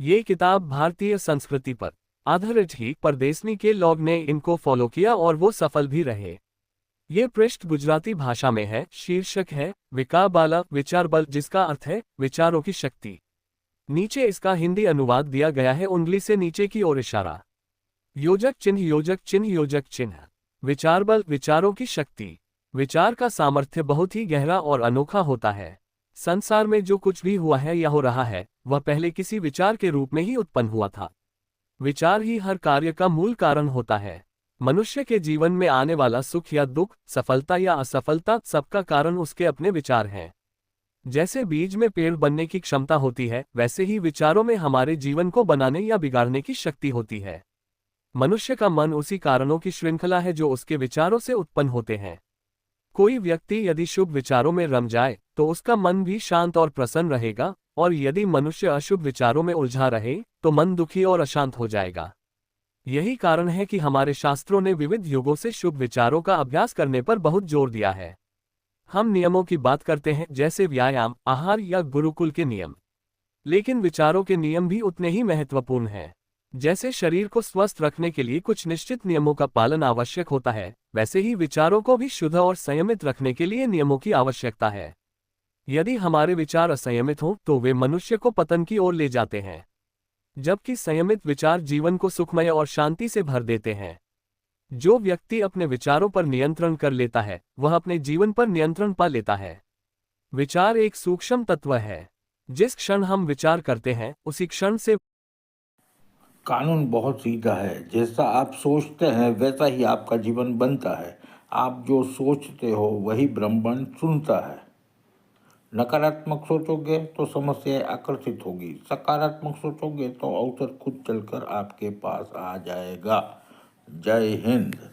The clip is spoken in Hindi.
ये किताब भारतीय संस्कृति पर आधारित ही, पर देसनी के लोग ने इनको फॉलो किया और वो सफल भी रहे। ये पृष्ठ गुजराती भाषा में है। शीर्षक है विकाबाला विचार बल, जिसका अर्थ है विचारों की शक्ति। नीचे इसका हिंदी अनुवाद दिया गया है, उंगली से नीचे की ओर इशारा। योजक चिन्ह योजक चिन्ह योजक चिन्ह। विचार बल, विचारों की शक्ति। विचार का सामर्थ्य बहुत ही गहरा और अनोखा होता है। संसार में जो कुछ भी हुआ है या हो रहा है, वह पहले किसी विचार के रूप में ही उत्पन्न हुआ था। विचार ही हर कार्य का मूल कारण होता है। मनुष्य के जीवन में आने वाला सुख या दुख, सफलता या असफलता, सबका कारण उसके अपने विचार हैं। जैसे बीज में पेड़ बनने की क्षमता होती है, वैसे ही विचारों में हमारे जीवन को बनाने या बिगाड़ने की शक्ति होती है। मनुष्य का मन उसी कारणों की श्रृंखला है जो उसके विचारों से उत्पन्न होते हैं। कोई व्यक्ति यदि शुभ विचारों में रम जाए तो उसका मन भी शांत और प्रसन्न रहेगा, और यदि मनुष्य अशुभ विचारों में उलझा रहे तो मन दुखी और अशांत हो जाएगा। यही कारण है कि हमारे शास्त्रों ने विविध युगों से शुभ विचारों का अभ्यास करने पर बहुत जोर दिया है। हम नियमों की बात करते हैं, जैसे व्यायाम, आहार या गुरुकुल के नियम। लेकिन विचारों के नियम भी उतने ही महत्वपूर्ण हैं। जैसे शरीर को स्वस्थ रखने के लिए कुछ निश्चित नियमों का पालन आवश्यक होता है, वैसे ही विचारों को भी शुद्ध और संयमित रखने के लिए नियमों की आवश्यकता है। यदि हमारे विचार असंयमित हों तो वे मनुष्य को पतन की ओर ले जाते हैं, जबकि संयमित विचार जीवन को सुखमय और शांति से भर देते हैं। जो व्यक्ति अपने विचारों पर नियंत्रण कर लेता है, वह अपने जीवन पर नियंत्रण पा लेता है। विचार एक सूक्ष्म तत्व है। जिस क्षण हम विचार करते हैं, उसी क्षण से कानून बहुत सीधा है। जैसा आप सोचते हैं वैसा ही आपका जीवन बनता है। आप जो सोचते हो वही ब्रह्मांड सुनता है। नकारात्मक सोचोगे तो समस्याएं आकर्षित होगी, सकारात्मक सोचोगे तो अवसर खुद चलकर आपके पास आ जाएगा। जय हिंद।